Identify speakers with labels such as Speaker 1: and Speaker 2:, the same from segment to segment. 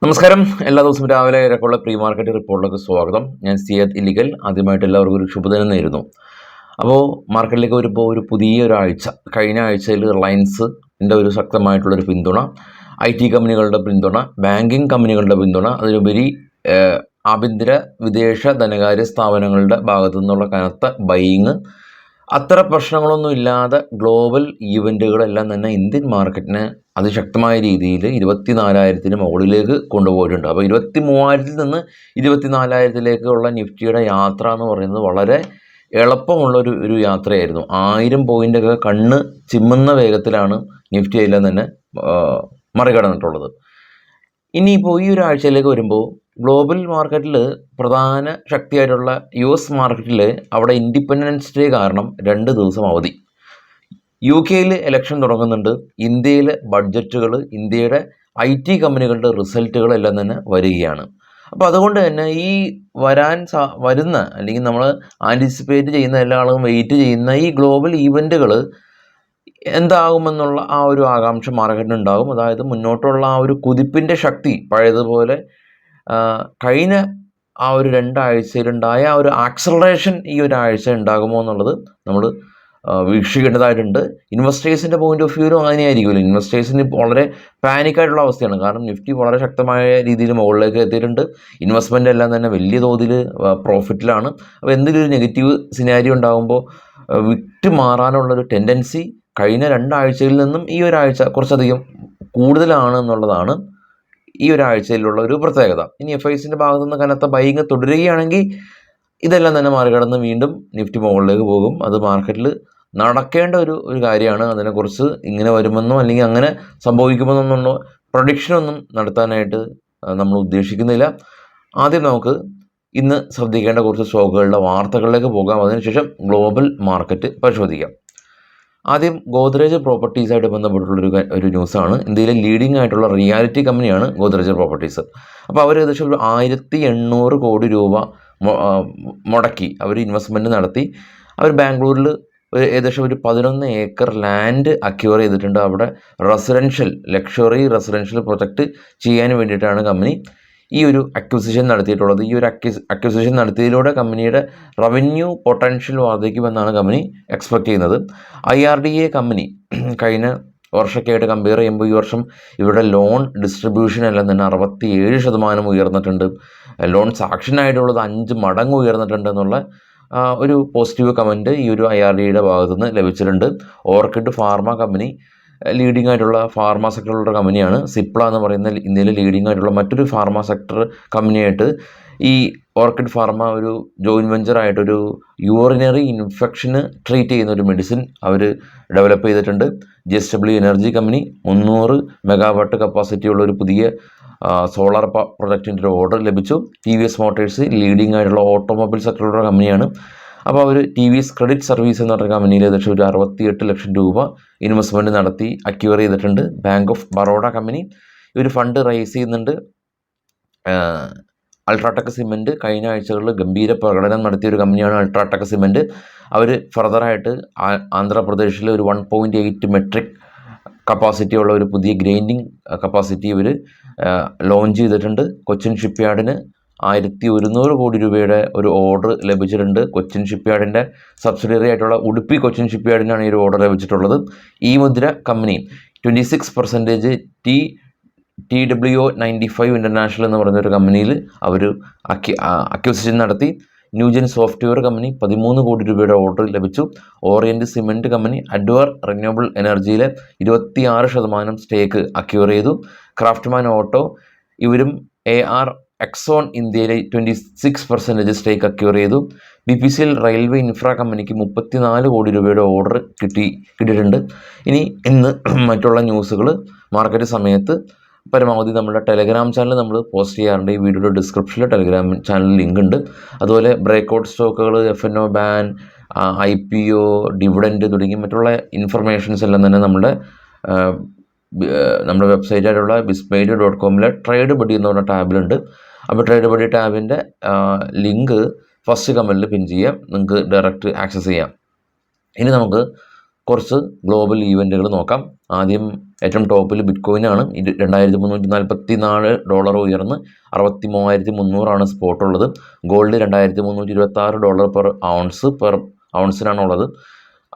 Speaker 1: നമസ്കാരം. എല്ലാ ദിവസവും രാവിലെ ഇരക്കുള്ള പ്രീ മാർക്കറ്റ് റിപ്പോർട്ടിലേക്ക് സ്വാഗതം. ഞാൻ സിയദ് ഇല്ലിക്കൽ. ആദ്യമായിട്ട് എല്ലാവർക്കും ഒരു ശുഭദിനം നേരുന്നു. അപ്പോൾ മാർക്കറ്റിലേക്ക് വരുമ്പോൾ ഒരു പുതിയ ഒരാഴ്ച, കഴിഞ്ഞ ആഴ്ചയിൽ റിലയൻസിൻ്റെ ഒരു ശക്തമായിട്ടുള്ളൊരു പിന്തുണ, IT കമ്പനികളുടെ പിന്തുണ, ബാങ്കിങ് കമ്പനികളുടെ പിന്തുണ, അതിലുപരി ആഭ്യന്തര വിദേശ ധനകാര്യ സ്ഥാപനങ്ങളുടെ ഭാഗത്തു നിന്നുള്ള കനത്ത ബൈയിങ്, അത്ര പ്രശ്നങ്ങളൊന്നും ഇല്ലാതെ ഗ്ലോബൽ ഈവൻറ്റുകളെല്ലാം തന്നെ ഇന്ത്യൻ മാർക്കറ്റിനെ അതിശക്തമായ രീതിയിൽ 24,000-ന് മുകളിലേക്ക് കൊണ്ടുപോയിട്ടുണ്ട്. അപ്പോൾ 23,000-ൽ നിന്ന് 24,000-ലേക്കുള്ള നിഫ്റ്റിയുടെ യാത്ര എന്ന് പറയുന്നത് വളരെ എളുപ്പമുള്ളൊരു യാത്രയായിരുന്നു. 1000 പോയിൻ്റൊക്കെ കണ്ണ് ചിമ്മുന്ന വേഗത്തിലാണ് നിഫ്റ്റി എല്ലാം തന്നെ മറികടന്നിട്ടുള്ളത്. ഇനിയിപ്പോൾ ഈ ഒരു ആഴ്ചയിലേക്ക് വരുമ്പോൾ ഗ്ലോബൽ മാർക്കറ്റിൽ പ്രധാന ശക്തിയായിട്ടുള്ള US മാർക്കറ്റിൽ അവിടെ ഇൻഡിപെൻഡൻസ് ഡേ കാരണം 2 ദിവസം അവധി. UK-യിൽ ഇലക്ഷൻ തുടങ്ങുന്നുണ്ട്. ഇന്ത്യയിലെ ബഡ്ജറ്റുകൾ, ഇന്ത്യയുടെ IT കമ്പനികളുടെ റിസൾട്ടുകളെല്ലാം തന്നെ വരികയാണ്. അപ്പോൾ അതുകൊണ്ട് തന്നെ ഈ വരുന്ന അല്ലെങ്കിൽ നമ്മൾ ആൻറ്റിസിപ്പേറ്റ് ചെയ്യുന്ന എല്ലാ ആളുകളും വെയിറ്റ് ചെയ്യുന്ന ഈ ഗ്ലോബൽ ഈവൻറ്റുകൾ എന്താകുമെന്നുള്ള ആ ഒരു ആകാംക്ഷ മാർക്കറ്റിനുണ്ടാകും. അതായത് മുന്നോട്ടുള്ള ആ ഒരു കുതിപ്പിൻ്റെ ശക്തി പഴയതുപോലെ കഴിഞ്ഞ ആ ഒരു 2 ആഴ്ചയിലുണ്ടായ ആ ഒരു ആക്സലറേഷൻ ഈ ഒരു ആഴ്ച ഉണ്ടാകുമോ എന്നുള്ളത് നമ്മൾ വീക്ഷിക്കേണ്ടതായിട്ടുണ്ട്. ഇൻവെസ്റ്റേഴ്സിൻ്റെ പോയിന്റ് ഓഫ് വ്യൂവിലും അങ്ങനെയായിരിക്കുമല്ലോ. ഇൻവെസ്റ്റേഴ്സിന് വളരെ പാനിക്കായിട്ടുള്ള അവസ്ഥയാണ്. കാരണം നിഫ്റ്റി വളരെ ശക്തമായ രീതിയിൽ മുകളിലേക്ക് എത്തിയിട്ടുണ്ട്. ഇൻവെസ്റ്റ്മെൻ്റ് എല്ലാം തന്നെ വലിയ തോതിൽ പ്രോഫിറ്റിലാണ്. അപ്പോൾ എന്തെങ്കിലും ഒരു നെഗറ്റീവ് സിനാരിയോ ഉണ്ടാകുമ്പോൾ വിറ്റ് മാറാനുള്ളൊരു ടെൻഡൻസി കഴിഞ്ഞ 2 ആഴ്ചയിൽ നിന്നും ഈ ഒരാഴ്ച കുറച്ചധികം കൂടുതലാണ് എന്നുള്ളതാണ് ഈ ഒരാഴ്ചയിലുള്ള ഒരു പ്രത്യേകത. ഇനി FIസിൻ്റെ ഭാഗത്തു നിന്ന് കനത്ത ബൈയിങ് തുടരുകയാണെങ്കിൽ ഇതെല്ലാം തന്നെ മറികടന്ന് വീണ്ടും നിഫ്റ്റി മുകളിലേക്ക് പോകും. അത് മാർക്കറ്റിൽ നടക്കേണ്ട ഒരു കാര്യമാണ്. അതിനെക്കുറിച്ച് ഇങ്ങനെ വരുമെന്നോ അല്ലെങ്കിൽ അങ്ങനെ സംഭവിക്കുമെന്നോ പ്രൊഡിക്ഷനൊന്നും നടത്താനായിട്ട് നമ്മൾ ഉദ്ദേശിക്കുന്നില്ല. ആദ്യം നമുക്ക് ഇന്ന് ശ്രദ്ധിക്കേണ്ട കുറച്ച് സ്റ്റോക്കുകളുടെ വാർത്തകളിലേക്ക് പോകാം. അതിനുശേഷം ഗ്ലോബൽ മാർക്കറ്റ് പരിശോധിക്കാം. ആദ്യം ഗോദ്രേജ് പ്രോപ്പർട്ടീസായിട്ട് ബന്ധപ്പെട്ടുള്ളൊരു ഒരു ന്യൂസാണ്. ഇന്ത്യയിലെ ലീഡിംഗ് ആയിട്ടുള്ള റിയാലിറ്റി കമ്പനിയാണ് ഗോദ്രേജ് പ്രോപ്പർട്ടീസ്. അപ്പോൾ അവർ ഏകദേശം ഒരു 1,800 കോടി രൂപ മുടക്കി അവർ ഇൻവെസ്റ്റ്മെൻറ്റ് നടത്തി. അവർ ബാംഗ്ലൂരിൽ ഏകദേശം ഒരു 11 ഏക്കർ ലാൻഡ് അക്യൂർ ചെയ്തിട്ടുണ്ട്. അവിടെ ലക്ഷറി റെസിഡൻഷ്യൽ പ്രൊജക്റ്റ് ചെയ്യാൻ വേണ്ടിയിട്ടാണ് കമ്പനി ഈ ഒരു അക്വിസിഷൻ നടത്തിയിട്ടുള്ളത്. ഈ ഒരു അക്വിസിഷൻ നടത്തിയതിലൂടെ കമ്പനിയുടെ റവന്യൂ പൊട്ടൻഷ്യൽ വർദ്ധിക്കുമെന്നാണ് കമ്പനി എക്സ്പെക്ട് ചെയ്യുന്നത്. IRDA കമ്പനി കഴിഞ്ഞ വർഷമൊക്കെയായിട്ട് കമ്പയർ ചെയ്യുമ്പോൾ ഈ വർഷം ഇവരുടെ ലോൺ ഡിസ്ട്രിബ്യൂഷൻ എല്ലാം തന്നെ 67% ഉയർന്നിട്ടുണ്ട്. ലോൺ സാക്ഷനായിട്ടുള്ളത് 5 മടങ്ങ് ഉയർന്നിട്ടുണ്ട് എന്നുള്ള ഒരു പോസിറ്റീവ് കമൻറ്റ് ഈ ഒരു IRDAയുടെ ഭാഗത്തുനിന്ന് ലഭിച്ചിട്ടുണ്ട്. ഓർക്കിഡ് ഫാർമ കമ്പനി ലീഡിംഗ് ആയിട്ടുള്ള ഫാർമ സെക്ടറിലുള്ള കമ്പനിയാണ്. സിപ്ല എന്ന് പറയുന്ന ഇന്ത്യയിലെ ലീഡിംഗ് ആയിട്ടുള്ള മറ്റൊരു ഫാർമ സെക്ടർ കമ്പനിയായിട്ട് ഈ ഓർക്കിഡ് ഫാർമ ഒരു ജോയിൻറ്റ് വെഞ്ചറായിട്ടൊരു യൂറിനറി ഇൻഫെക്ഷന് ട്രീറ്റ് ചെയ്യുന്ന ഒരു മെഡിസിൻ അവർ ഡെവലപ്പ് ചെയ്തിട്ടുണ്ട്. JSW energy company 300 megawatt capacity ഉള്ള ഒരു പുതിയ സോളാർ പ്രൊജക്റ്റിൻ്റെ ഒരു ഓർഡർ ലഭിച്ചു. TVS മോട്ടോഴ്സ് ലീഡിംഗ് ആയിട്ടുള്ള ഓട്ടോമൊബൈൽ സെക്ടറിലുള്ള കമ്പനിയാണ്. അപ്പോൾ അവർ TVS ക്രെഡിറ്റ് സർവീസ് എന്ന് പറഞ്ഞ കമ്പനിയിൽ ഏകദേശം ഒരു 68 ലക്ഷം രൂപ ഇൻവെസ്റ്റ്മെൻറ്റ് നടത്തി അക്യൂർ ചെയ്തിട്ടുണ്ട്. ബാങ്ക് ഓഫ് ബറോഡ കമ്പനി ഒരു ഫണ്ട് റൈസ് ചെയ്യുന്നുണ്ട്. അൾട്രാടെക് സിമെൻറ്റ് കഴിഞ്ഞ ആഴ്ചകളിൽ ഗംഭീര പ്രകടനം നടത്തിയ ഒരു കമ്പനിയാണ് അൾട്രാടെക് സിമെൻറ്റ്. അവർ ഫർദറായിട്ട് ആന്ധ്രാപ്രദേശിൽ ഒരു 1.8 മെട്രിക് കപ്പാസിറ്റി ഉള്ള ഒരു പുതിയ ഗ്രൈൻഡിങ് കപ്പാസിറ്റി ഇവർ ലോഞ്ച് ചെയ്തിട്ടുണ്ട്. കൊച്ചിൻ ഷിപ്പ്യാർഡിന് 1,100 കോടി രൂപയുടെ ഒരു ഓർഡർ ലഭിച്ചിട്ടുണ്ട്. കൊച്ചിൻ ഷിപ്പ്യാർഡിൻ്റെ സബ്സിഡിയറി ആയിട്ടുള്ള ഉടുപ്പി കൊച്ചിൻ ഷിപ്പ്യാർഡിനാണ് ഈ ഒരു ഓർഡർ ലഭിച്ചിട്ടുള്ളത്. ഈ മുദ്ര കമ്പനി 26% TWO95 ഇൻ്റർനാഷണൽ എന്ന് പറയുന്നൊരു കമ്പനിയിൽ അവർ അക്വിസിഷൻ നടത്തി. ന്യൂജൻ സോഫ്റ്റ്വെയർ കമ്പനി 13 കോടി രൂപയുടെ ഓർഡർ ലഭിച്ചു. ഓറിയൻറ്റ് സിമെൻറ്റ് കമ്പനി അഡ്വർ റിന്യൂവബിൾ എനർജിയിലെ 26% സ്റ്റേക്ക് അക്യൂർ ചെയ്തു. ക്രാഫ്റ്റ്മാൻ ഓട്ടോ ഇവരും AR എക്സോൺ ഇന്ത്യയിലെ 26% സ്റ്റേക്ക് അക്യൂർ ചെയ്തു. BPCL റെയിൽവേ ഇൻഫ്രാ കമ്പനിക്ക് 34 കോടി രൂപയുടെ ഓർഡർ കിട്ടിയിട്ടുണ്ട്. ഇന്ന് മറ്റുള്ള ന്യൂസുകൾ മാർക്കറ്റ് സമയത്ത് പരമാവധി നമ്മുടെ ടെലഗ്രാം ചാനൽ നമ്മൾ പോസ്റ്റ് ചെയ്യാറുണ്ട്. ഈ വീഡിയോയുടെ ഡിസ്ക്രിപ്ഷനിൽ ടെലഗ്രാം ചാനൽ ലിങ്ക് ഉണ്ട്. അതുപോലെ ബ്രേക്ക്ഔട്ട് സ്റ്റോക്കുകൾ, FNO ബാൻ, IPO, ഡിവിഡൻഡ് തുടങ്ങി മറ്റുള്ള ഇൻഫർമേഷൻസ് എല്ലാം തന്നെ നമ്മുടെ വെബ്സൈറ്റായിട്ടുള്ള bismate.com ട്രേഡ് ബഡി എന്ന് പറഞ്ഞ ടാബിലുണ്ട്. അപ്പോൾ ട്രേഡ് ബഡി ടാബിൻ്റെ ലിങ്ക് ഫസ്റ്റ് കമൻറ്റിൽ പിൻ ചെയ്യാം. നിങ്ങൾക്ക് ഡയറക്റ്റ് ആക്സസ് ചെയ്യാം. ഇനി നമുക്ക് കുറച്ച് ഗ്ലോബൽ ഈവൻറ്റുകൾ നോക്കാം. ആദ്യം ഏറ്റവും ടോപ്പിൽ ബിറ്റ്കോയിനാണ്. $2344 ഉയർന്ന് 63,300 സ്പോട്ടുള്ളത്. Gold $2326 per ഔൺസിനാണുള്ളത്.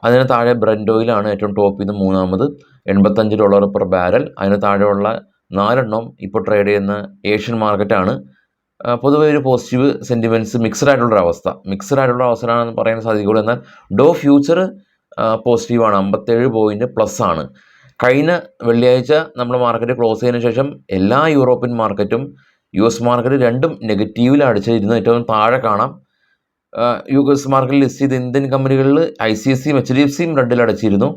Speaker 1: അതിന് താഴെ ബ്രന്റ് ഓയിലാണ് ഏറ്റവും ടോപ്പിൽ നിന്ന് മൂന്നാമത്, $85 പെർ ബാരൽ. അതിന് താഴെയുള്ള 4 ഇപ്പോൾ ട്രേഡ് ചെയ്യുന്ന ഏഷ്യൻ മാർക്കറ്റാണ്. പൊതുവെ ഒരു പോസിറ്റീവ് സെൻറ്റിമെൻറ്റ്സ് മിക്സഡ് ആയിട്ടുള്ള അവസ്ഥയാണെന്ന് പറയാൻ സാധിക്കുള്ളൂ. എന്നാൽ ഡോ ഫ്യൂച്ചർ പോസിറ്റീവാണ്, 57 പോയിൻറ്റ് പ്ലസ് ആണ്. കഴിഞ്ഞ വെള്ളിയാഴ്ച നമ്മൾ മാർക്കറ്റ് ക്ലോസ് ചെയ്തതിന് ശേഷം എല്ലാ യൂറോപ്യൻ മാർക്കറ്റും US മാർക്കറ്റ് രണ്ടും നെഗറ്റീവിൽ അടിച്ചിരുന്നു. ഏറ്റവും താഴെ കാണാം US മാർക്കറ്റിൽ ലിസ്റ്റ് ചെയ്ത ഇന്ത്യൻ കമ്പനികളിൽ ICICIയും HDFCയും റെഡിൽ അടച്ചിരുന്നു.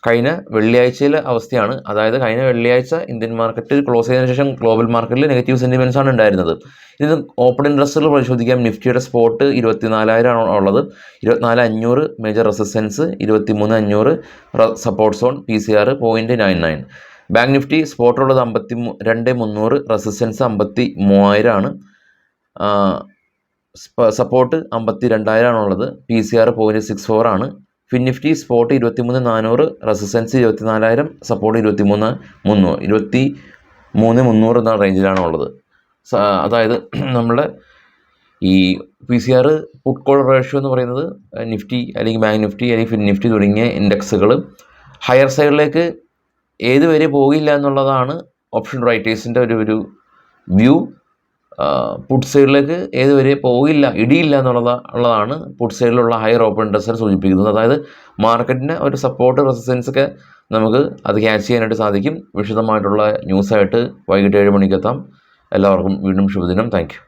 Speaker 1: കഴിഞ്ഞ വെള്ളിയാഴ്ചയിലെ അവസ്ഥയാണ്. അതായത് കഴിഞ്ഞ വെള്ളിയാഴ്ച ഇന്ത്യൻ മാർക്കറ്റ് ക്ലോസ് ചെയ്തതിനു ശേഷം ഗ്ലോബൽ മാർക്കറ്റിൽ നെഗറ്റീവ് സെൻറ്റിമെൻറ്റ്സ് ആണ് ഉണ്ടായിരുന്നത്. ഇത് ഓപ്പൺ ഇൻട്രസ്റ്റുകൾ പരിശോധിക്കാം. നിഫ്റ്റിയുടെ സ്പോട്ട് 24,000 ഉള്ളത്. 24,500 major resistance, 23,500 support zone, PCR 0.99. Bank Nifty സ്പോട്ടുള്ളത് 52,300, റെസിസ്റ്റൻസ് 53,000 ആണ്. സപ്പോർട്ട് 52,000 ഉള്ളത്. PCR 0.64 ആണ്. Fin Nifty spot 23,400, resistance 24,000, support 23,300 എന്ന റേഞ്ചിലാണ് ഉള്ളത്. അതായത് നമ്മുടെ ഈ PCR പുട്ട് കോൾ റേഷ്യോ എന്ന് പറയുന്നത് നിഫ്റ്റി അല്ലെങ്കിൽ ബാങ്ക് നിഫ്റ്റി അല്ലെങ്കിൽ ഫിൻ നിഫ്റ്റി തുടങ്ങിയ ഇൻഡെക്സുകൾ ഹയർ സൈഡിലേക്ക് ഏതുവരെ പോകില്ല എന്നുള്ളതാണ് ഓപ്ഷൻ റൈറ്റേഴ്സിൻ്റെ ഒരു വ്യൂ. പുട്ട് സൈഡിലേക്ക് ഏതുവരെ പോകില്ല, ഇടിയില്ല ഉള്ളതാണ് പുട്ട് സൈഡിലുള്ള ഹയർ ഓപ്പൺ ഇൻട്രസ്റ്റ് സൂചിപ്പിക്കുന്നത്. അതായത് മാർക്കറ്റിന് ഒരു സപ്പോർട്ട് റെസിസ്റ്റൻസ് ഒക്കെ നമുക്ക് അത് ക്യാച്ച് ചെയ്യാനായിട്ട് സാധിക്കും. വിശദമായിട്ടുള്ള ന്യൂസായിട്ട് വൈകിട്ട് 7 മണിക്ക് എത്താം. എല്ലാവർക്കും വീണ്ടും ശുഭദിനം. Thank you.